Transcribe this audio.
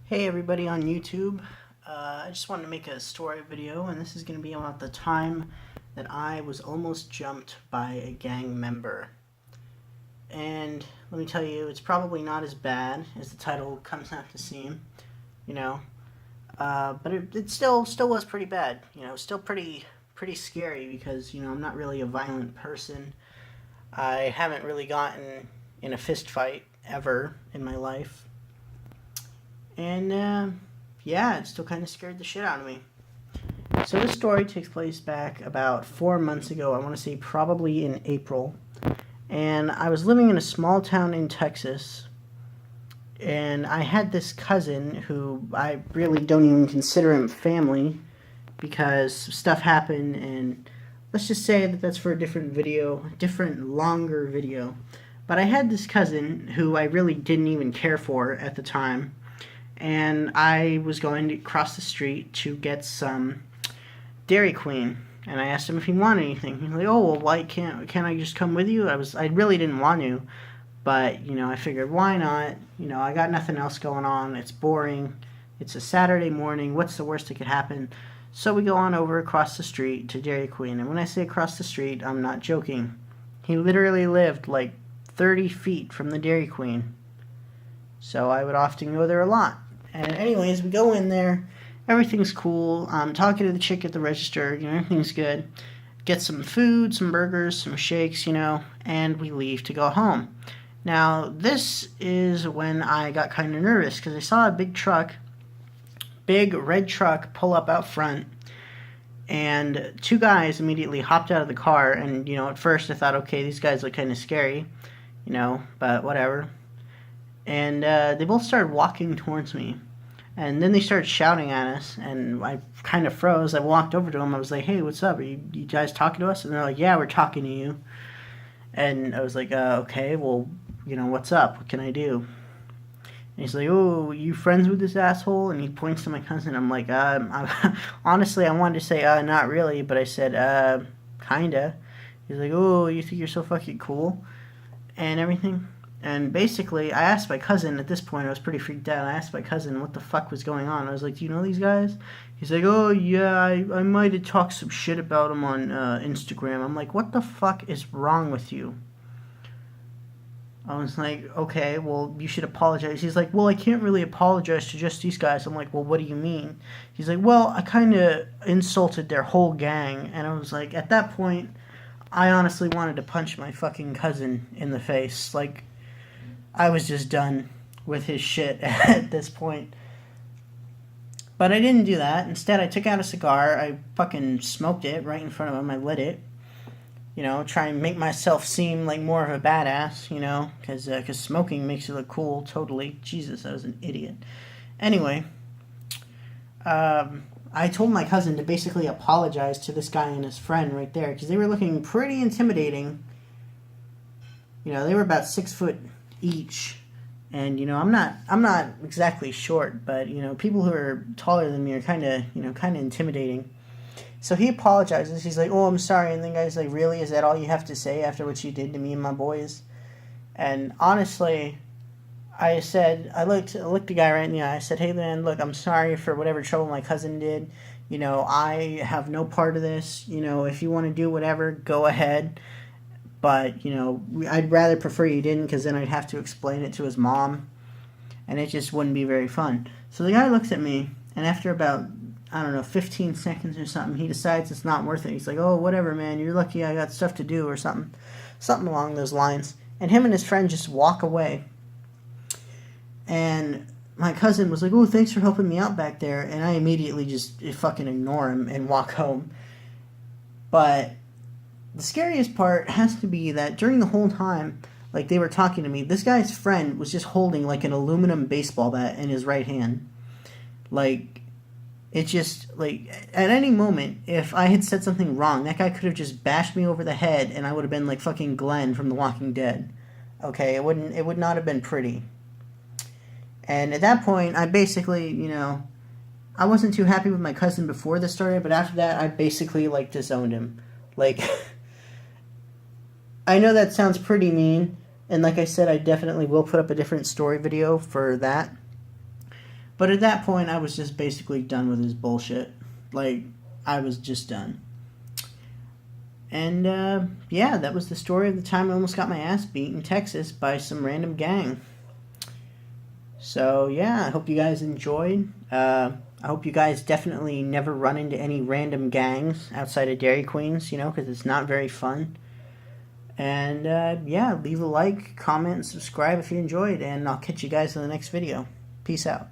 Hey everybody on YouTube. I just wanted to make a story video, and this is going to be about the time that I was almost jumped by a gang member. And let me tell you, it's probably not as bad as the title comes out to seem, you know. But it still was pretty bad, still pretty scary because I'm not really a violent person. I haven't really gotten in a fist fight ever in my life. And yeah, it still kind of scared the shit out of me. So this story takes place back about 4 months ago. I want to say probably in April. And I was living in a small town in Texas. And I had this cousin who I really don't even consider him family because stuff happened. And let's just say that that's for a different video, different, longer video. But I had this cousin who I really didn't even care for at the time, and I was going to cross the street to get some Dairy Queen, and I asked him if he wanted anything. He's like, "Oh, well, why can't I just come with you?" I really didn't want to, but I figured why not? I got nothing else going on. It's boring. It's a Saturday morning. What's the worst that could happen? So we go on over across the street to Dairy Queen, and when I say across the street, I'm not joking. He literally lived like 30 feet from the Dairy Queen, so I would often go there a lot. And anyways, we go in there. Everything's cool. I'm talking to the chick at the register. Everything's good. Get some food, some burgers, some shakes, and we leave to go home. Now, this is when I got kind of nervous because I saw a big red truck pull up out front, and two guys immediately hopped out of the car. And, at first I thought, okay, these guys look kind of scary, but whatever. And they both started walking towards me. And then they started shouting at us, and I kind of froze. I walked over to them. I was like, "Hey, what's up? Are you guys talking to us?" And they're like, "Yeah, we're talking to you." And I was like, "Okay, well, what's up? What can I do?" And he's like, "Oh, you friends with this asshole?" And he points to my cousin. I'm like, honestly, I wanted to say, not really, but I said, kinda. He's like, "Oh, you think you're so fucking cool?" And everything. And basically, I asked my cousin at this point, I was pretty freaked out. I asked my cousin what the fuck was going on. I was like, "Do you know these guys?" He's like, "Oh, yeah, I might have talked some shit about them on Instagram." I'm like, "What the fuck is wrong with you?" I was like, "Okay, well, you should apologize." He's like, "Well, I can't really apologize to just these guys." I'm like, "Well, what do you mean?" He's like, "Well, I kind of insulted their whole gang." And I was like, at that point, I honestly wanted to punch my fucking cousin in the face. Like, I was just done with his shit at this point. But I didn't do that. Instead, I took out a cigar. I fucking smoked it right in front of him. I lit it. Try and make myself seem like more of a badass, because smoking makes you look cool, totally. Jesus, I was an idiot. Anyway, I told my cousin to basically apologize to this guy and his friend right there, because they were looking pretty intimidating. They were about 6 foot each, and I'm not exactly short, but people who are taller than me are kind of intimidating. So he apologizes. He's like, "Oh, I'm sorry." And the guy's like, "Really? Is that all you have to say after what you did to me and my boys?" And honestly, I looked the guy right in the eye. I said, "Hey man, look, I'm sorry for whatever trouble my cousin did. I have no part of this. If you want to do whatever, go ahead. But, I'd rather prefer you didn't, because then I'd have to explain it to his mom, and it just wouldn't be very fun." So the guy looks at me, and after about, I don't know, 15 seconds or something, he decides it's not worth it. He's like, "Oh, whatever, man. You're lucky I got stuff to do," or something. Something along those lines. And him and his friend just walk away. And my cousin was like, "Oh, thanks for helping me out back there." And I immediately just fucking ignore him and walk home. But the scariest part has to be that during the whole time, like, they were talking to me, this guy's friend was just holding like an aluminum baseball bat in his right hand. Like, it just, like, at any moment, if I had said something wrong, that guy could have just bashed me over the head, and I would have been like fucking Glenn from The Walking Dead. Okay, it would not have been pretty. And at that point, I basically, I wasn't too happy with my cousin before this started, but after that, I basically, like, disowned him. Like, I know that sounds pretty mean, and like I said, I definitely will put up a different story video for that. But at that point, I was just basically done with his bullshit. Like, I was just done. And, yeah, that was the story of the time I almost got my ass beat in Texas by some random gang. So, yeah, I hope you guys enjoyed. I hope you guys definitely never run into any random gangs outside of Dairy Queens, you know, because it's not very fun. And, yeah, leave a like, comment, and subscribe if you enjoyed, and I'll catch you guys in the next video. Peace out.